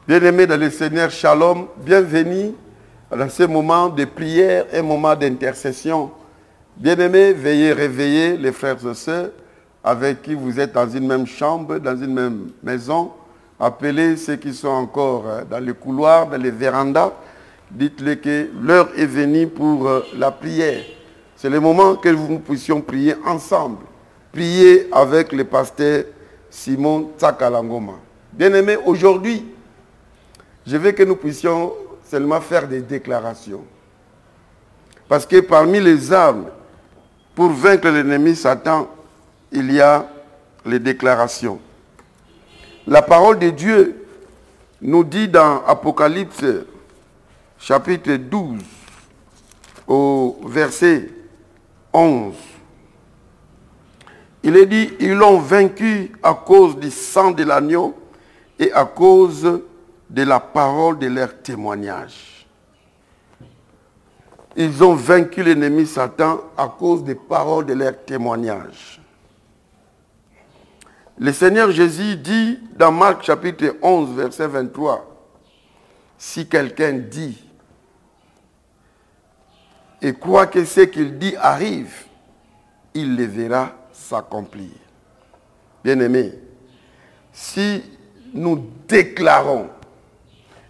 Bien-aimés dans le Seigneur, shalom, bienvenue dans ce moment de prière, un moment d'intercession. Bien-aimés, veuillez réveiller les frères et sœurs avec qui vous êtes dans une même chambre, dans une même maison. Appelez ceux qui sont encore dans les couloirs, dans les vérandas. Dites-les que l'heure est venue pour la prière. C'est le moment que nous puissions prier ensemble. Prier avec le pasteur Simon Tsakalangoma. Bien-aimés, aujourd'hui, je veux que nous puissions seulement faire des déclarations. Parce que parmi les armes pour vaincre l'ennemi Satan, il y a les déclarations. La parole de Dieu nous dit dans Apocalypse chapitre 12 au verset 11. Il est dit, ils l'ont vaincu à cause du sang de l'agneau et à cause de la parole de leur témoignage. Ils ont vaincu l'ennemi Satan à cause des paroles de leur témoignage. Le Seigneur Jésus dit dans Marc chapitre 11, verset 23, si quelqu'un dit et croit que ce qu'il dit arrive, il le verra s'accomplir. Bien-aimés, si nous déclarons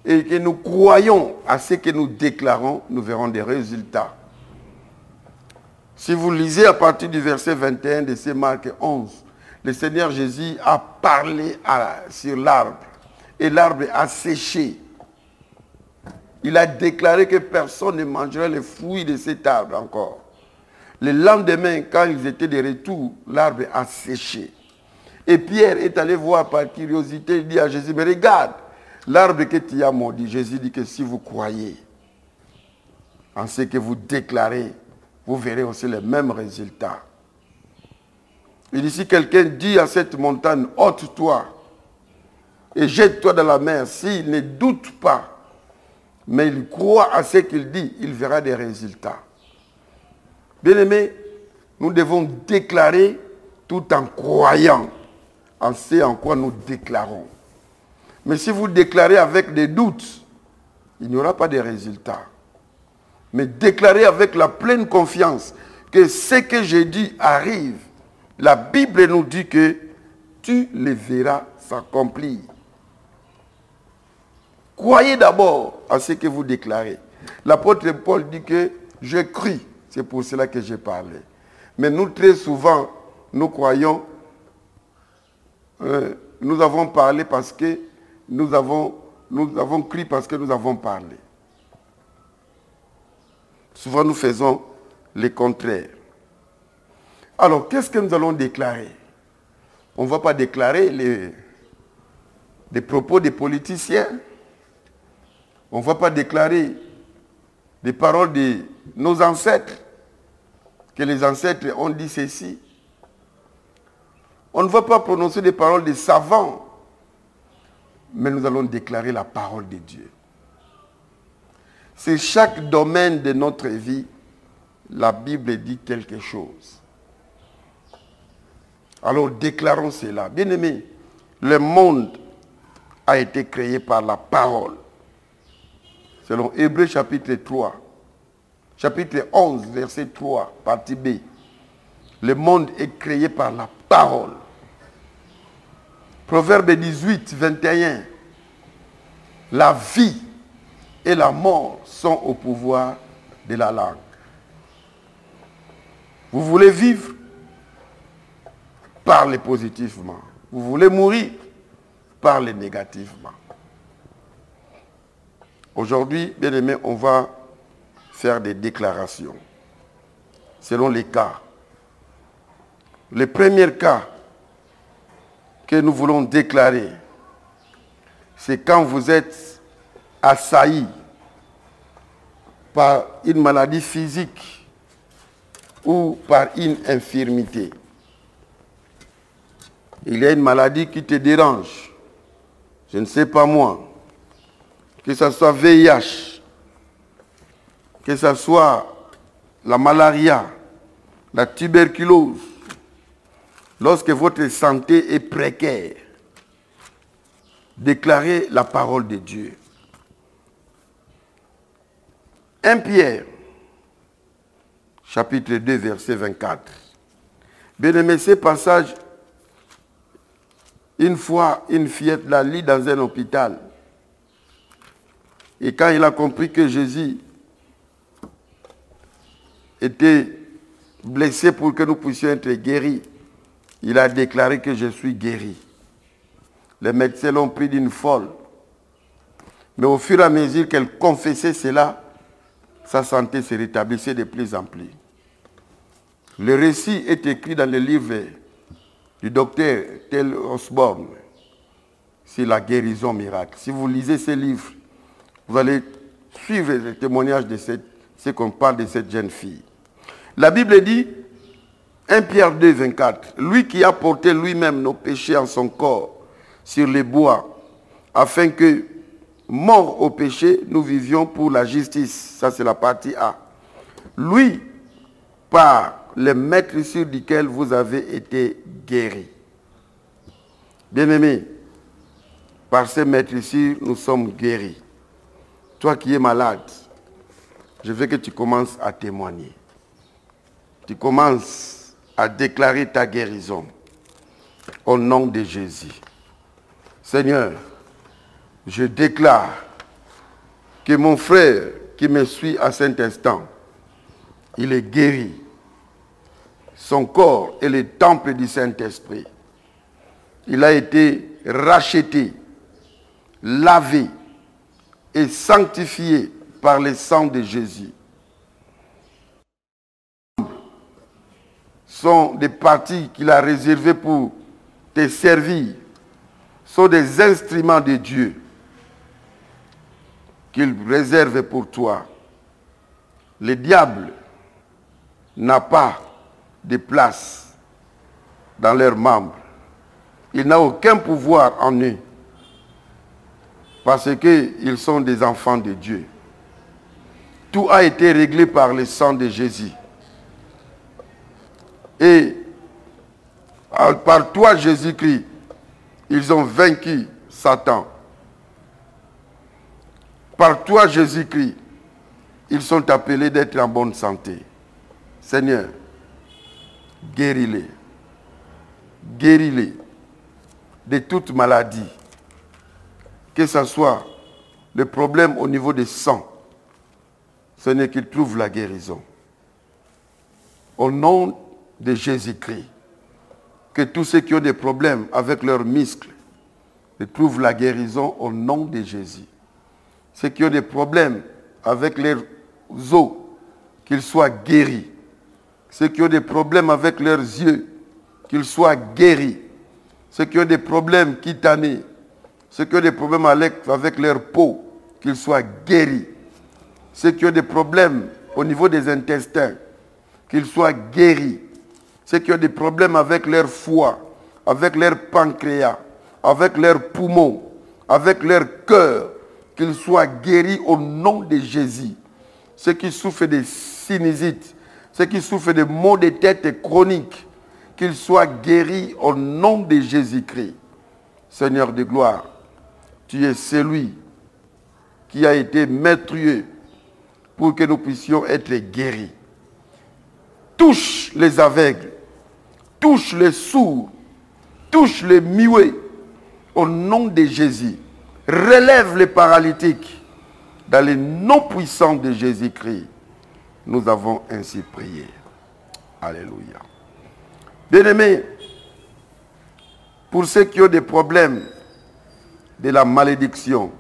et que nous croyons à ce que nous déclarons, nous verrons des résultats. Si vous lisez à partir du verset 21 de ce Marc 11, le Seigneur Jésus a parlé sur l'arbre et l'arbre a séché. Il a déclaré que personne ne mangerait les fruits de cet arbre encore. Le lendemain, quand ils étaient de retour, l'arbre a séché. Et Pierre est allé voir par curiosité, il dit à Jésus, mais regarde, l'arbre que tu as maudit. Jésus dit que si vous croyez en ce que vous déclarez, vous verrez aussi les mêmes résultats. Il dit, si quelqu'un dit à cette montagne, ôte-toi et jette-toi dans la mer, s'il ne doute pas, mais il croit à ce qu'il dit, il verra des résultats. Bien-aimés, nous devons déclarer tout en croyant en ce en quoi nous déclarons. Mais si vous déclarez avec des doutes, il n'y aura pas de résultats. Mais déclarez avec la pleine confiance que ce que j'ai dit arrive. La Bible nous dit que tu le verras s'accomplir. Croyez d'abord à ce que vous déclarez. L'apôtre Paul dit que je crie, c'est pour cela que j'ai parlé. Mais nous, très souvent, nous croyons, nous avons parlé parce que nous avons crié parce que nous avons parlé. Souvent, nous faisons le contraire. Alors, qu'est-ce que nous allons déclarer? On ne va pas déclarer les propos des politiciens. On ne va pas déclarer les paroles de nos ancêtres, que les ancêtres ont dit ceci. On ne va pas prononcer des paroles des savants, mais nous allons déclarer la parole de Dieu. C'est chaque domaine de notre vie, la Bible dit quelque chose. Alors déclarons cela. Bien-aimés, le monde a été créé par la parole. Selon Hébreux chapitre 3, chapitre 11, verset 3, partie B. Le monde est créé par la parole. Proverbe 18, 21. La vie et la mort sont au pouvoir de la langue. Vous voulez vivre? Parlez positivement. Vous voulez mourir? Parlez négativement. Aujourd'hui, bien aimé, on va faire des déclarations selon les cas. Le premier cas que nous voulons déclarer, c'est quand vous êtes assailli par une maladie physique ou par une infirmité. Il y a une maladie qui te dérange. Je ne sais pas moi. Que ce soit VIH, que ce soit la malaria, la tuberculose. Lorsque votre santé est précaire, déclarer la parole de Dieu. 1 Pierre, chapitre 2, verset 24. Bien-aimé, ce passage, une fois, une fillette l'a lu dans un hôpital. Et quand il a compris que Jésus était blessé pour que nous puissions être guéris, il a déclaré que je suis guéri. Les médecins l'ont pris d'une folle. Mais au fur et à mesure qu'elle confessait cela, sa santé se rétablissait de plus en plus. Le récit est écrit dans le livre du docteur Tel Osborne sur la guérison miracle. Si vous lisez ce livre, vous allez suivre le témoignage de ce qu'on parle de cette jeune fille. La Bible dit, 1 Pierre 2, 24, lui qui a porté lui-même nos péchés en son corps sur les bois, afin que, morts au péché, nous vivions pour la justice. Ça, c'est la partie A. Lui, par le maître sur lequel vous avez été guéris. Bien-aimés, par ce maître ici, nous sommes guéris. Toi qui es malade, je veux que tu commences à témoigner. Tu commences à déclarer ta guérison au nom de Jésus. Seigneur, je déclare que mon frère qui me suit à cet instant, il est guéri. Son corps est le temple du Saint-Esprit. Il a été racheté, lavé et sanctifié par le sang de Jésus. Sont des parties qu'il a réservées pour te servir, sont des instruments de Dieu qu'il réserve pour toi. Le diable n'a pas de place dans leurs membres. Il n'a aucun pouvoir en eux parce qu'ils sont des enfants de Dieu. Tout a été réglé par le sang de Jésus. Et par toi, Jésus-Christ, ils ont vaincu Satan. Par toi, Jésus-Christ, ils sont appelés d'être en bonne santé. Seigneur, guéris-les. Guéris-les de toute maladie. Que ce soit le problème au niveau des sang, ce n'est qu'ils trouvent la guérison. Au nom de Jésus-Christ, que tous ceux qui ont des problèmes avec leurs muscles trouvent la guérison au nom de Jésus. Ceux qui ont des problèmes avec leurs os, qu'ils soient guéris. Ceux qui ont des problèmes avec leurs yeux, qu'ils soient guéris. Ceux qui ont des problèmes cutanés, ceux qui ont des problèmes avec leur peau, qu'ils soient guéris. Ceux qui ont des problèmes au niveau des intestins, qu'ils soient guéris. Ceux qui ont des problèmes avec leur foie, avec leur pancréas, avec leurs poumons, avec leur cœur, qu'ils soient guéris au nom de Jésus. Ceux qui souffrent de sinusites, ceux qui souffrent de maux de tête chroniques, qu'ils soient guéris au nom de Jésus-Christ. Seigneur de gloire, tu es celui qui a été maîtrieux pour que nous puissions être guéris. Touche les aveugles, touche les sourds, touche les muets au nom de Jésus. Relève les paralytiques dans le nom puissant de Jésus-Christ. Nous avons ainsi prié. Alléluia. Bien-aimés, pour ceux qui ont des problèmes de la malédiction,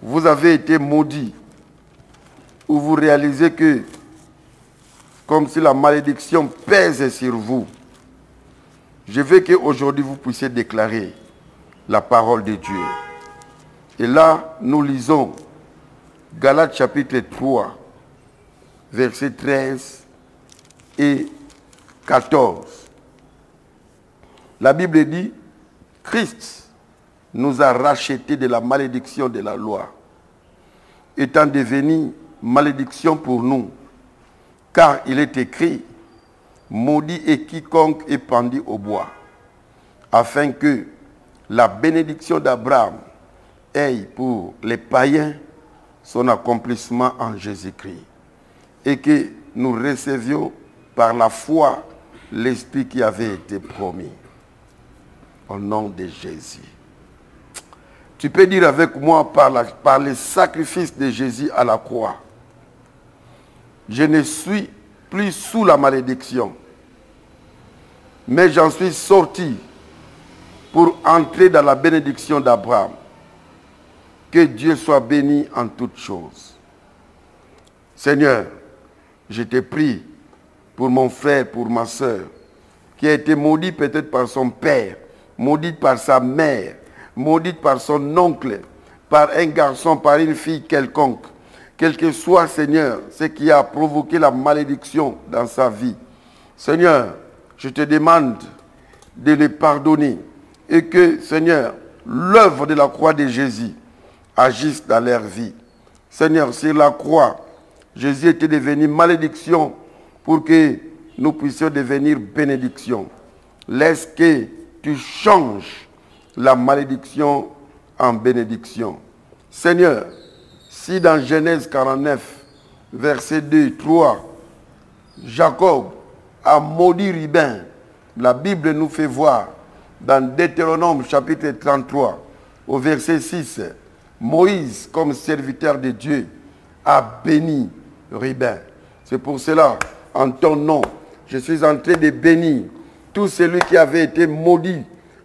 vous avez été maudits, ou vous réalisez que, comme si la malédiction pèse sur vous, je veux qu'aujourd'hui vous puissiez déclarer la parole de Dieu. Et là, nous lisons Galates chapitre 3, versets 13 et 14. La Bible dit, Christ nous a rachetés de la malédiction de la loi, étant devenu malédiction pour nous, car il est écrit, maudit est quiconque est pendu au bois, afin que la bénédiction d'Abraham ait pour les païens son accomplissement en Jésus-Christ. Et que nous recevions par la foi l'Esprit qui avait été promis. Au nom de Jésus. Tu peux dire avec moi par le sacrifice de Jésus à la croix. Je ne suis plus sous la malédiction. Mais j'en suis sorti pour entrer dans la bénédiction d'Abraham. Que Dieu soit béni en toutes choses. Seigneur, je te prie pour mon frère, pour ma soeur, qui a été maudit peut-être par son père, maudite par sa mère, maudite par son oncle, par un garçon, par une fille quelconque. Quel que soit, Seigneur, ce qui a provoqué la malédiction dans sa vie. Seigneur, je te demande de les pardonner et que, Seigneur, l'œuvre de la croix de Jésus agisse dans leur vie. Seigneur, sur la croix, Jésus était devenu malédiction pour que nous puissions devenir bénédiction. Laisse que tu changes la malédiction en bénédiction. Seigneur, si dans Genèse 49, versets 2, 3, Jacob a maudit Ruben, la Bible nous fait voir dans Deutéronome chapitre 33, au verset 6, Moïse, comme serviteur de Dieu, a béni Ruben. C'est pour cela, en ton nom, je suis en train de bénir tout celui qui avait été maudit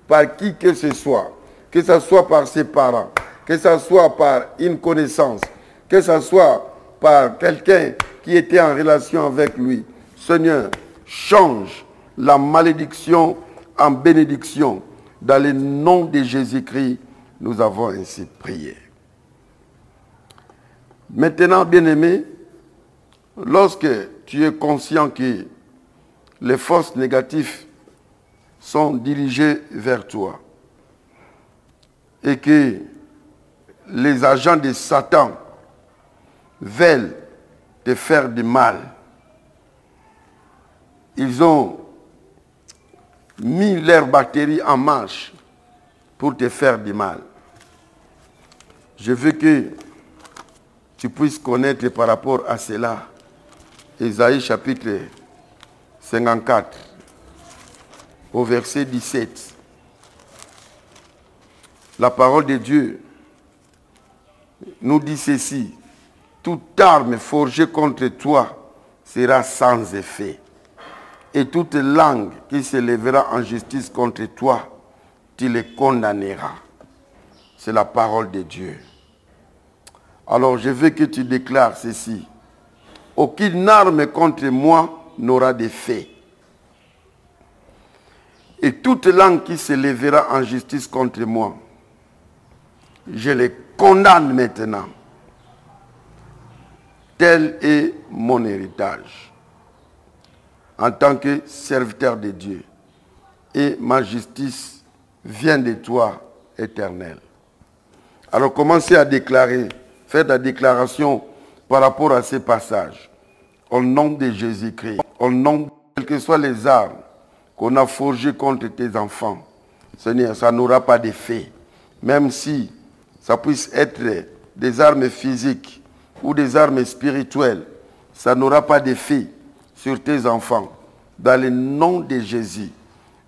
par qui que ce soit par ses parents, que ce soit par une connaissance, que ce soit par quelqu'un qui était en relation avec lui. Seigneur, change la malédiction en bénédiction. Dans le nom de Jésus-Christ, nous avons ainsi prié. Maintenant, bien-aimé, lorsque tu es conscient que les forces négatives sont dirigées vers toi et que les agents de Satan veulent te faire du mal, ils ont mis leurs batteries en marche pour te faire du mal. Je veux que tu puisses connaître par rapport à cela Ésaïe chapitre 54 au verset 17. La parole de Dieu nous dit ceci: toute arme forgée contre toi sera sans effet, et toute langue qui se lèvera en justice contre toi, tu les condamneras. C'est la parole de Dieu. Alors je veux que tu déclares ceci: aucune arme contre moi n'aura d'effet, et toute langue qui se lèvera en justice contre moi, je les condamne maintenant. Tel est mon héritage en tant que serviteur de Dieu, et ma justice vient de toi, Éternel. Alors commencez à déclarer, faites la déclaration par rapport à ces passages. Au nom de Jésus-Christ, au nom de quelles que soient les armes qu'on a forgées contre tes enfants, Seigneur, ça n'aura pas d'effet. Même si ça puisse être des armes physiques ou des armes spirituelles, ça n'aura pas d'effet sur tes enfants. Dans le nom de Jésus,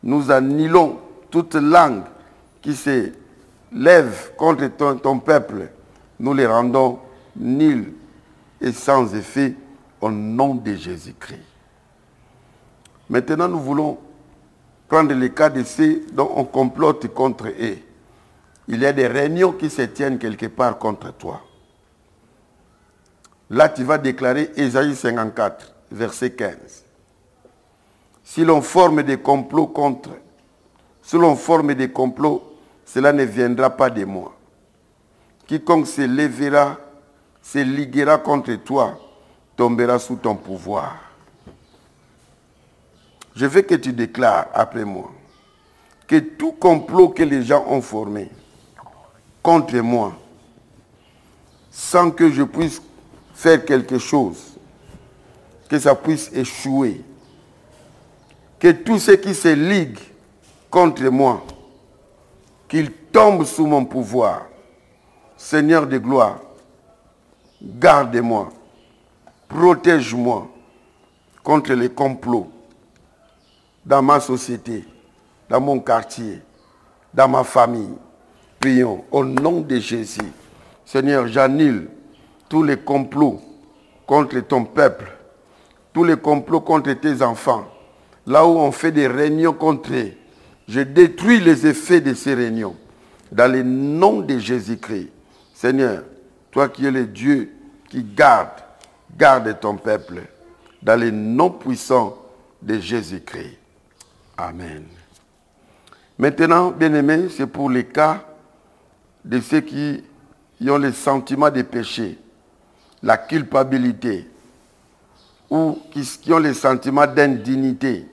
nous annulons toute langue qui se lève contre ton peuple. Nous les rendons nuls et sans effet au nom de Jésus-Christ. Maintenant, nous voulons prendre le cas de ceux dont on complote contre eux. Il y a des réunions qui se tiennent quelque part contre toi. Là, tu vas déclarer Ésaïe 54, verset 15. Si l'on forme des complots contre, si l'on forme des complots, cela ne viendra pas de moi. Quiconque se lèvera, se liguera contre toi, tombera sous ton pouvoir. Je veux que tu déclares après moi que tout complot que les gens ont formé contre moi, sans que je puisse faire quelque chose, que ça puisse échouer, que tout ce qui se ligue contre moi, qu'ils tombent sous mon pouvoir. Seigneur de gloire, garde-moi, protège-moi contre les complots dans ma société, dans mon quartier, dans ma famille. Prions au nom de Jésus. Seigneur, j'annule tous les complots contre ton peuple, tous les complots contre tes enfants. Là où on fait des réunions contre eux, je détruis les effets de ces réunions. Dans le nom de Jésus-Christ. Seigneur, toi qui es le Dieu qui garde ton peuple. Dans le nom puissant de Jésus-Christ. Amen. Maintenant, bien-aimés, c'est pour les cas de ceux qui ont le sentiment de péché, la culpabilité, ou qui ont le sentiment d'indignité.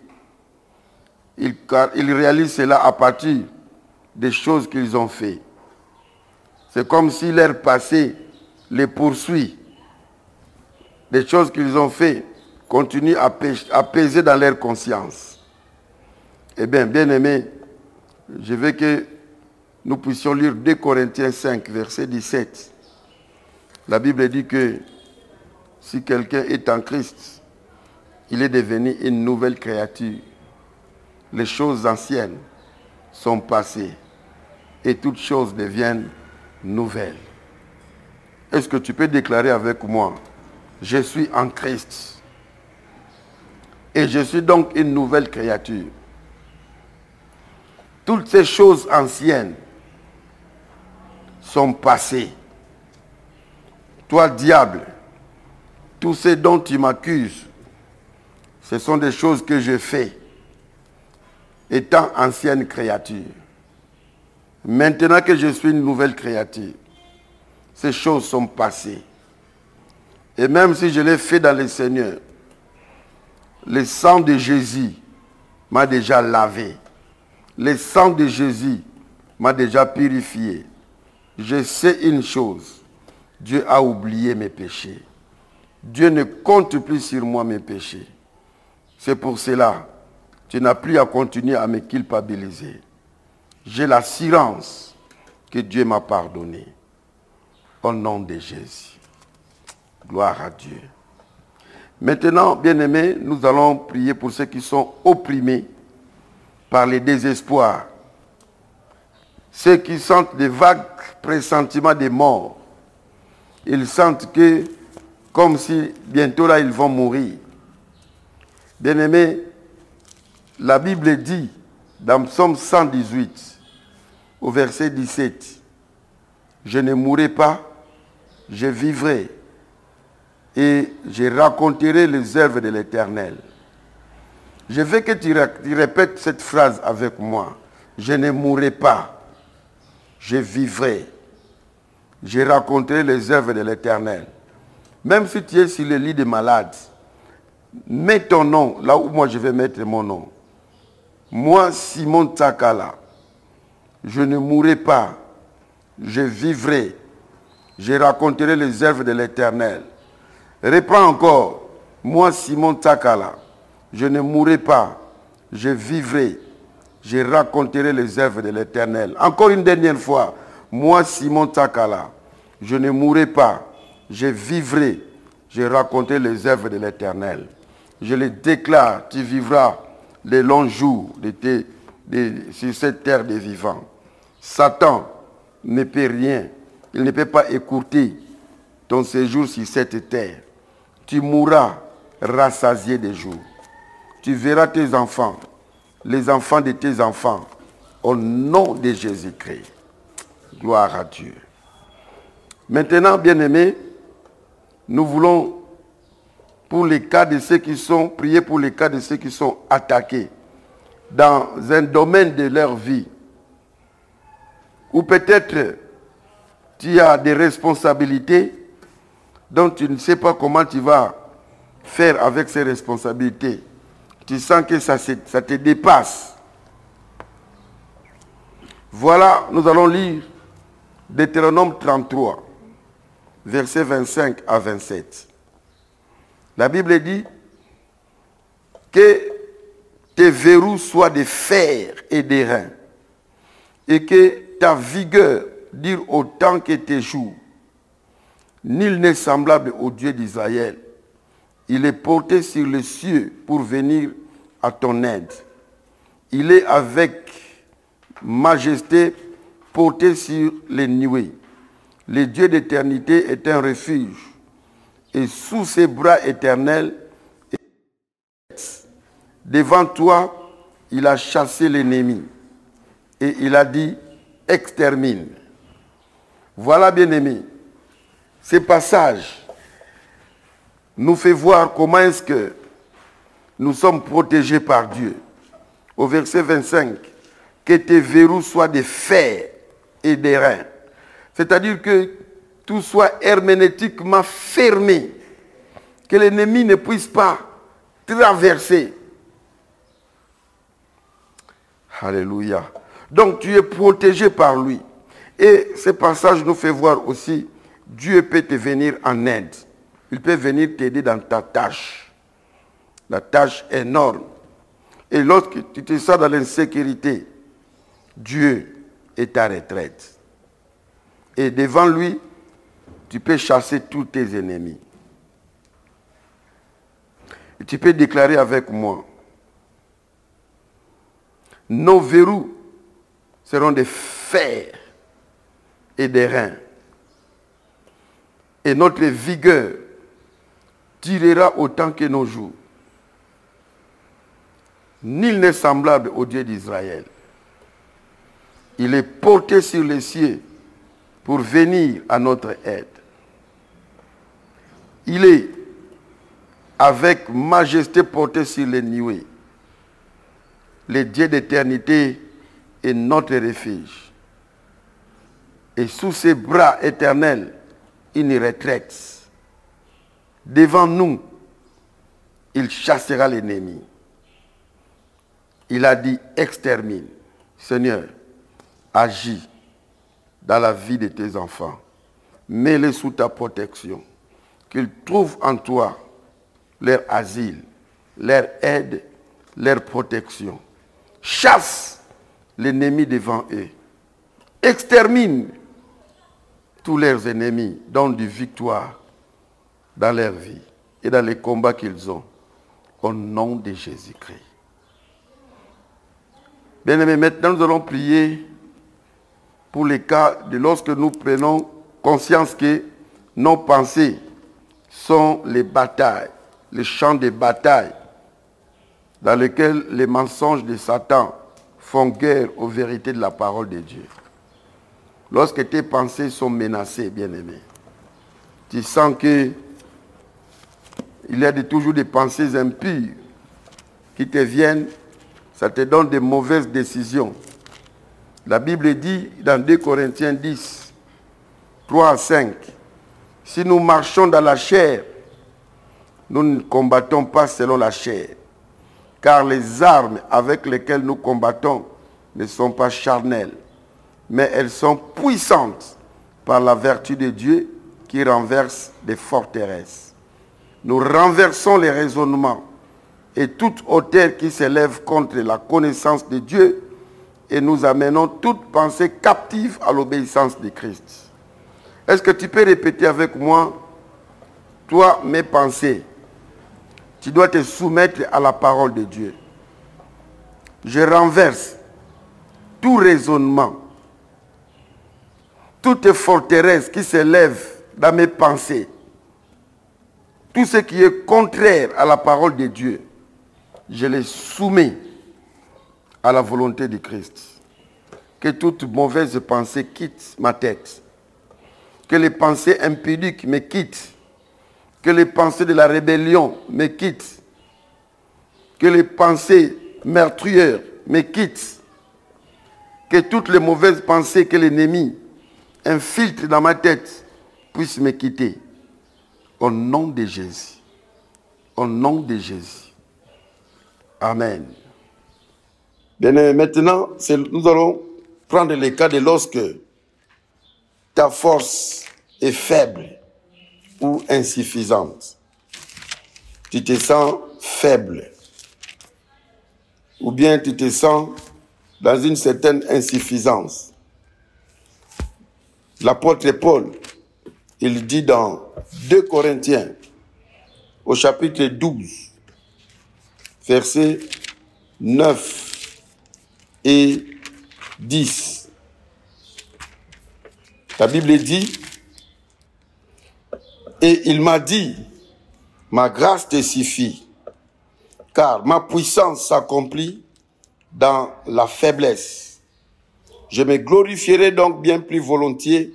Ils réalisent cela à partir des choses qu'ils ont faites. C'est comme si leur passé les poursuit. Des choses qu'ils ont faites continuent à peser dans leur conscience. Eh bien, bien-aimés, je veux que nous puissions lire 2 Corinthiens 5, verset 17. La Bible dit que si quelqu'un est en Christ, il est devenu une nouvelle créature. Les choses anciennes sont passées et toutes choses deviennent nouvelles. Est-ce que tu peux déclarer avec moi, je suis en Christ et je suis donc une nouvelle créature. Toutes ces choses anciennes sont passées. Toi, diable, tout ce dont tu m'accuses, ce sont des choses que je fais, étant ancienne créature. Maintenant que je suis une nouvelle créature, ces choses sont passées. Et même si je l'ai fait dans le Seigneur, le sang de Jésus m'a déjà lavé. Le sang de Jésus m'a déjà purifié. Je sais une chose, Dieu a oublié mes péchés. Dieu ne compte plus sur moi mes péchés. C'est pour cela, tu n'as plus à continuer à me culpabiliser. J'ai l'assurance que Dieu m'a pardonné. Au nom de Jésus. Gloire à Dieu. Maintenant, bien-aimés, nous allons prier pour ceux qui sont opprimés par le désespoir. Ceux qui sentent des vagues pressentiments de mort. Ils sentent que, comme si bientôt là, ils vont mourir. Bien-aimés, la Bible dit, dans Psaume 118, au verset 17, « Je ne mourrai pas, je vivrai, et je raconterai les œuvres de l'Éternel. » Je veux que tu répètes cette phrase avec moi. « Je ne mourrai pas, je vivrai, je raconterai les œuvres de l'Éternel. » Même si tu es sur le lit de malade, mets ton nom là où moi je vais mettre mon nom. Moi, Simon Takala, je ne mourrai pas, je vivrai, je raconterai les œuvres de l'Éternel. Reprends encore, moi, Simon Takala, je ne mourrai pas, je vivrai, je raconterai les œuvres de l'Éternel. Encore une dernière fois, moi, Simon Takala, je ne mourrai pas, je vivrai, je raconterai les œuvres de l'Éternel. Je le déclare, tu vivras les longs jours sur cette terre des vivants. Satan ne peut rien, il ne peut pas écourter ton séjour sur cette terre. Tu mourras rassasié des jours. Tu verras tes enfants, les enfants de tes enfants, au nom de Jésus-Christ. Gloire à Dieu. Maintenant, bien-aimés, nous voulons pour les cas de ceux qui sont, prier pour les cas de ceux qui sont attaqués dans un domaine de leur vie. Ou peut-être tu as des responsabilités dont tu ne sais pas comment tu vas faire avec ces responsabilités. Tu sens que ça te dépasse. Voilà, nous allons lire Deutéronome 33, versets 25 à 27. La Bible dit que tes verrous soient de fer et d'airain et que ta vigueur dure autant que tes jours. Nul n'est semblable au Dieu d'Israël. Il est porté sur les cieux pour venir à ton aide. Il est avec majesté porté sur les nuées. Le Dieu d'éternité est un refuge. Et sous ses bras éternels, devant toi, il a chassé l'ennemi. Et il a dit, extermine. Voilà, bien-aimés, ces passages nous fait voir comment est-ce que nous sommes protégés par Dieu. Au verset 25, que tes verrous soient des fers et des reins. C'est-à-dire que tout soit herméneutiquement fermé, que l'ennemi ne puisse pas traverser. Alléluia. Donc tu es protégé par lui. Et ce passage nous fait voir aussi, Dieu peut te venir en aide. Il peut venir t'aider dans ta tâche. La tâche énorme. Et lorsque tu te sens dans l'insécurité, Dieu est ta retraite. Et devant lui, tu peux chasser tous tes ennemis. Et tu peux déclarer avec moi, nos verrous seront des fers et des reins. Et notre vigueur durera autant que nos jours. Nul n'est semblable au Dieu d'Israël. Il est porté sur les cieux pour venir à notre aide. Il est avec majesté porté sur les nuées. Le Dieu d'éternité est notre refuge. Et sous ses bras éternels, une retraite. Devant nous, il chassera l'ennemi. Il a dit, extermine. Seigneur, agis dans la vie de tes enfants. Mets-les sous ta protection. Qu'ils trouvent en toi leur asile, leur aide, leur protection. Chasse l'ennemi devant eux. Extermine tous leurs ennemis. Donne du victoire dans leur vie et dans les combats qu'ils ont. Au nom de Jésus-Christ. Bien-aimés, maintenant nous allons prier pour les cas de lorsque nous prenons conscience que nos pensées sont les batailles, les champs de bataille dans lesquels les mensonges de Satan font guerre aux vérités de la parole de Dieu. Lorsque tes pensées sont menacées, bien-aimés, tu sens que il y a toujours des pensées impures qui te viennent, ça te donne de mauvaises décisions. La Bible dit dans 2 Corinthiens 10, 3 à 5, si nous marchons dans la chair, nous ne combattons pas selon la chair, car les armes avec lesquelles nous combattons ne sont pas charnelles, mais elles sont puissantes par la vertu de Dieu qui renverse des forteresses. Nous renversons les raisonnements et toute hauteur qui s'élève contre la connaissance de Dieu et nous amenons toute pensée captive à l'obéissance de Christ. Est-ce que tu peux répéter avec moi, toi, mes pensées, tu dois te soumettre à la parole de Dieu. Je renverse tout raisonnement, toute forteresse qui s'élève dans mes pensées, tout ce qui est contraire à la parole de Dieu, je les soumets à la volonté de Christ. Que toute mauvaise pensée quitte ma tête. Que les pensées impudiques me quittent. Que les pensées de la rébellion me quittent. Que les pensées meurtrières me quittent. Que toutes les mauvaises pensées que l'ennemi infiltre dans ma tête puissent me quitter. Au nom de Jésus. Au nom de Jésus. Amen. Bien, maintenant, nous allons prendre le cas de lorsque ta force est faible ou insuffisante. Tu te sens faible. Ou bien tu te sens dans une certaine insuffisance. l'apôtre Paul, il dit dans 2 Corinthiens, au chapitre 12, versets 9 et 10. La Bible dit, et il m'a dit, ma grâce te suffit, car ma puissance s'accomplit dans la faiblesse. Je me glorifierai donc bien plus volontiers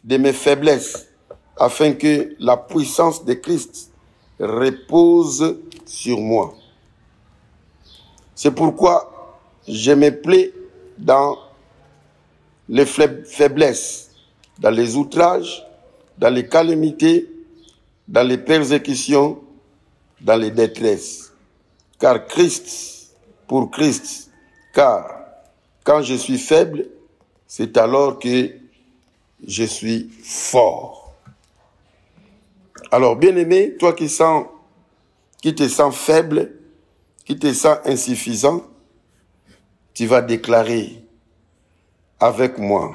de mes faiblesses, afin que la puissance de Christ repose sur moi. C'est pourquoi je me plais dans les faiblesses, dans les outrages, dans les calamités, dans les persécutions, dans les détresses. Car Christ, pour Christ, car quand je suis faible, c'est alors que je suis fort. Alors, bien-aimé, toi qui te sens faible, qui te sens insuffisant, tu vas déclarer avec moi,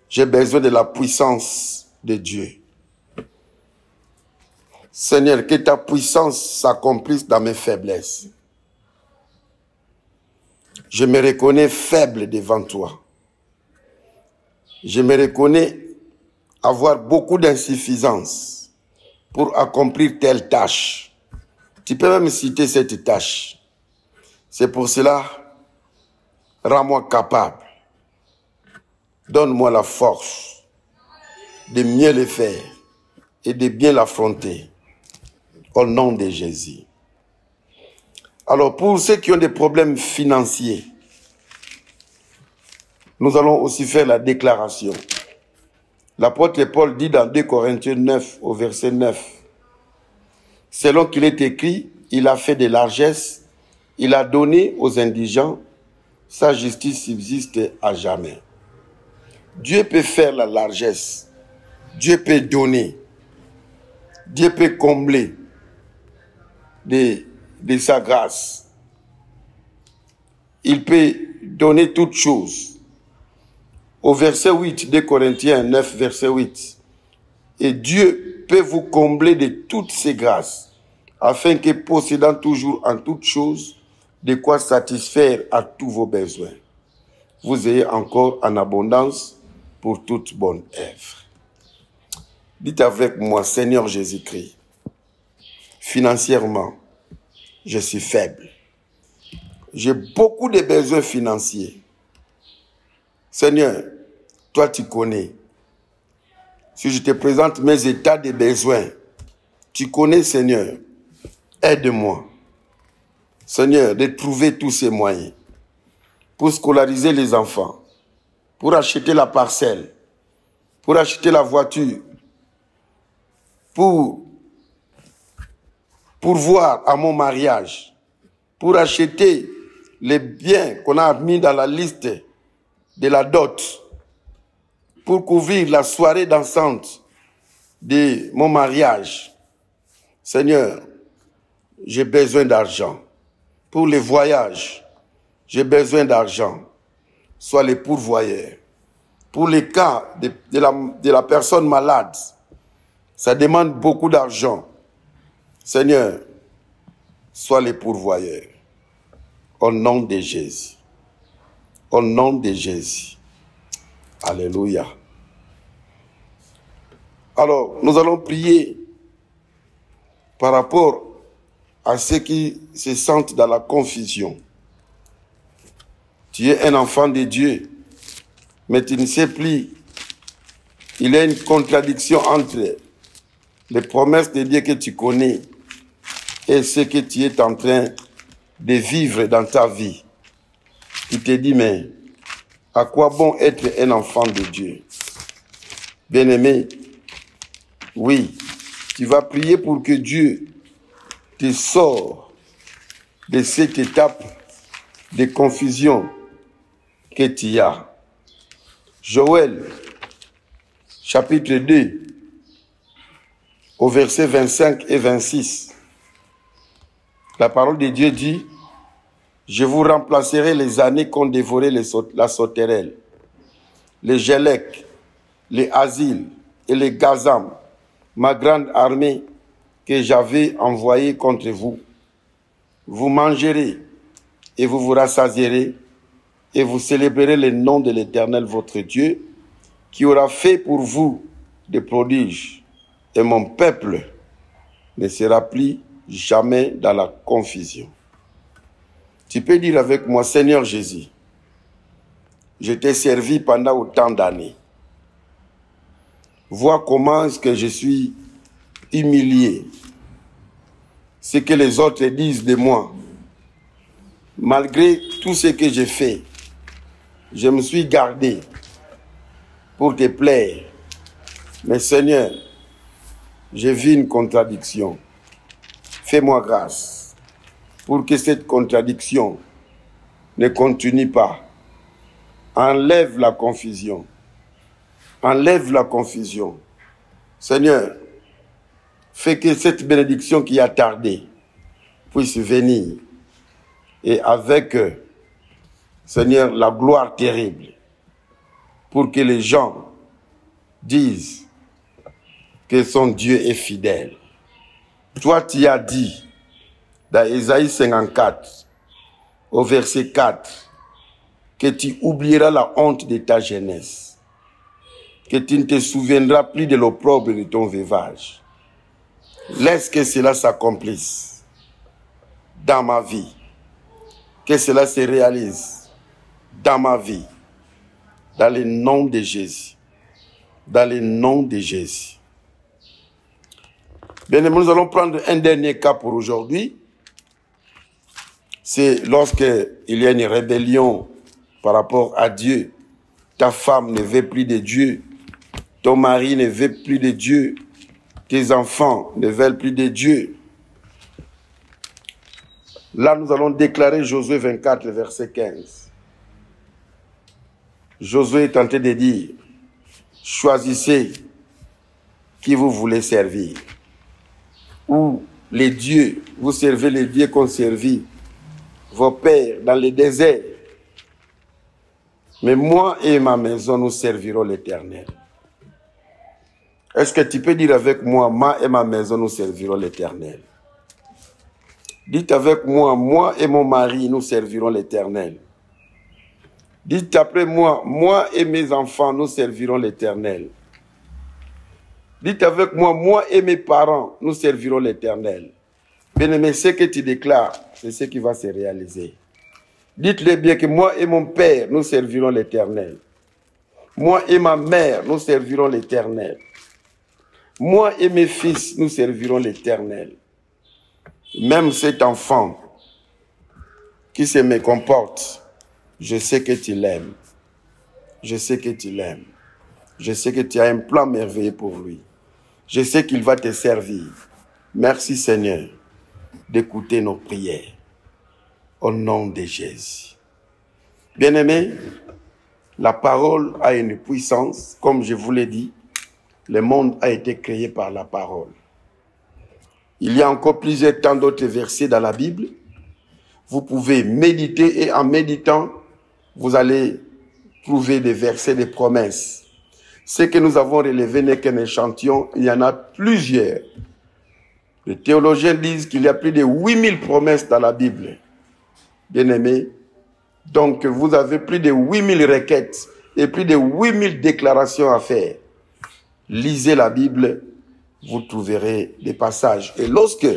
j'ai besoin de la puissance de Dieu. Seigneur, que ta puissance s'accomplisse dans mes faiblesses. Je me reconnais faible devant toi. Je me reconnais avoir beaucoup d'insuffisance pour accomplir telle tâche. Tu peux même citer cette tâche. C'est pour cela, rends-moi capable. Donne-moi la force de mieux le faire et de bien l'affronter. Au nom de Jésus. Alors, pour ceux qui ont des problèmes financiers, nous allons aussi faire la déclaration. L'apôtre Paul dit dans 2 Corinthiens 9, au verset 9, « Selon qu'il est écrit, il a fait des largesses, il a donné aux indigents, sa justice subsiste à jamais. » Dieu peut faire la largesse, Dieu peut donner, Dieu peut combler de sa grâce. Il peut donner toutes choses. Au verset 8 de Corinthiens 9, verset 8. Et Dieu peut vous combler de toutes ses grâces, afin que possédant toujours en toutes choses, de quoi satisfaire à tous vos besoins, vous ayez encore en abondance pour toute bonne œuvre. Dites avec moi, Seigneur Jésus-Christ, financièrement, je suis faible. J'ai beaucoup de besoins financiers. Seigneur, toi tu connais. Si je te présente mes états de besoins, tu connais, Seigneur. Aide-moi, Seigneur, de trouver tous ces moyens pour scolariser les enfants, pour acheter la parcelle, pour acheter la voiture, pour voir à mon mariage, pour acheter les biens qu'on a mis dans la liste de la dot, pour couvrir la soirée dansante de mon mariage. Seigneur, j'ai besoin d'argent. Pour les voyages, j'ai besoin d'argent. Sois le pourvoyeur. Pour les cas de la personne malade, ça demande beaucoup d'argent. Seigneur, sois le pourvoyeur. Au nom de Jésus. Au nom de Jésus. Alléluia. Alors, nous allons prier par rapport à ceux qui se sentent dans la confusion. Tu es un enfant de Dieu, mais tu ne sais plus. Il y a une contradiction entre les promesses de Dieu que tu connais et ce que tu es en train de vivre dans ta vie. Tu te dis, mais à quoi bon être un enfant de Dieu? Bien-aimé, oui, tu vas prier pour que Dieu te sorte de cette étape de confusion que tu as. Joël, chapitre 2, au verset 25 et 26. La parole de Dieu dit, « Je vous remplacerai les années qu'ont dévoré la sauterelle, les gélèques, les Asiles et les Gazam, ma grande armée que j'avais envoyée contre vous. Vous mangerez et vous vous rassasierez et vous célébrerez le nom de l'Éternel votre Dieu qui aura fait pour vous des prodiges. Et mon peuple ne sera plus jamais dans la confusion. Tu peux dire avec moi, Seigneur Jésus, je t'ai servi pendant autant d'années. Vois comment est-ce que je suis humilié. Ce que les autres disent de moi. Malgré tout ce que j'ai fait, je me suis gardé pour te plaire. Mais Seigneur, j'ai vu une contradiction. Fais-moi grâce pour que cette contradiction ne continue pas. Enlève la confusion. Enlève la confusion. Seigneur, fais que cette bénédiction qui a tardé puisse venir. Et avec, Seigneur, la gloire terrible. Pour que les gens disent que son Dieu est fidèle. Toi, tu as dit, dans Ésaïe 54, au verset 4, que tu oublieras la honte de ta jeunesse, que tu ne te souviendras plus de l'opprobre de ton veuvage. Laisse que cela s'accomplisse dans ma vie, que cela se réalise dans ma vie, dans le nom de Jésus, dans le nom de Jésus. Bien aimé, nous allons prendre un dernier cas pour aujourd'hui. C'est lorsqu'il y a une rébellion par rapport à Dieu. Ta femme ne veut plus de Dieu. Ton mari ne veut plus de Dieu. Tes enfants ne veulent plus de Dieu. Là, nous allons déclarer Josué 24, verset 15. Josué est tenté de dire, choisissez qui vous voulez servir. Ou les dieux, vous servez les dieux qu'ont servi vos pères dans le désert. Mais moi et ma maison, nous servirons l'Éternel. Est-ce que tu peux dire avec moi, moi et ma maison, nous servirons l'Éternel? Dites avec moi, moi et mon mari, nous servirons l'Éternel. Dites après moi, moi et mes enfants, nous servirons l'Éternel. Dites avec moi, moi et mes parents, nous servirons l'Éternel. Bien-aimé, ce que tu déclares, c'est ce qui va se réaliser. Dites-le bien que moi et mon père, nous servirons l'Éternel. Moi et ma mère, nous servirons l'Éternel. Moi et mes fils, nous servirons l'Éternel. Même cet enfant qui se me comporte, je sais que tu l'aimes. Je sais que tu l'aimes. Je sais que tu as un plan merveilleux pour lui. Je sais qu'il va te servir. Merci Seigneur d'écouter nos prières. Au nom de Jésus. Bien-aimés, la parole a une puissance. Comme je vous l'ai dit, le monde a été créé par la parole. Il y a encore plusieurs tant d'autres versets dans la Bible. Vous pouvez méditer et en méditant, vous allez trouver des versets, des promesses. Ce que nous avons relevé n'est qu'un échantillon, il y en a plusieurs. Les théologiens disent qu'il y a plus de 8000 promesses dans la Bible. Bien-aimés, donc vous avez plus de 8000 requêtes et plus de 8000 déclarations à faire. Lisez la Bible, vous trouverez des passages. Et lorsque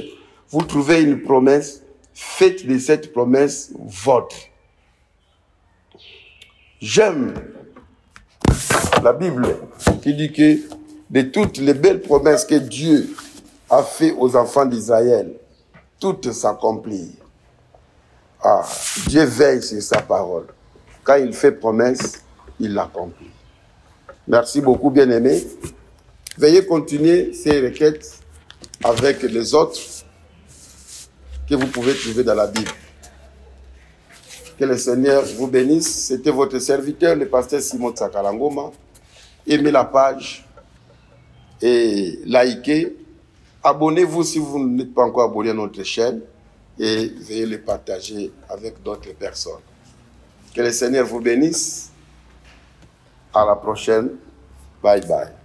vous trouvez une promesse, faites de cette promesse votre. J'aime la Bible qui dit que de toutes les belles promesses que Dieu a fait aux enfants d'Israël, toutes s'accomplissent. Ah, Dieu veille sur sa parole. Quand il fait promesse, il l'accomplit. Merci beaucoup, bien-aimés. Veuillez continuer ces requêtes avec les autres que vous pouvez trouver dans la Bible. Que le Seigneur vous bénisse. C'était votre serviteur, le pasteur Simon Tsakalangoma. Aimez la page et likez. Abonnez-vous si vous n'êtes pas encore abonné à notre chaîne et veuillez le partager avec d'autres personnes. Que le Seigneur vous bénisse. À la prochaine. Bye bye.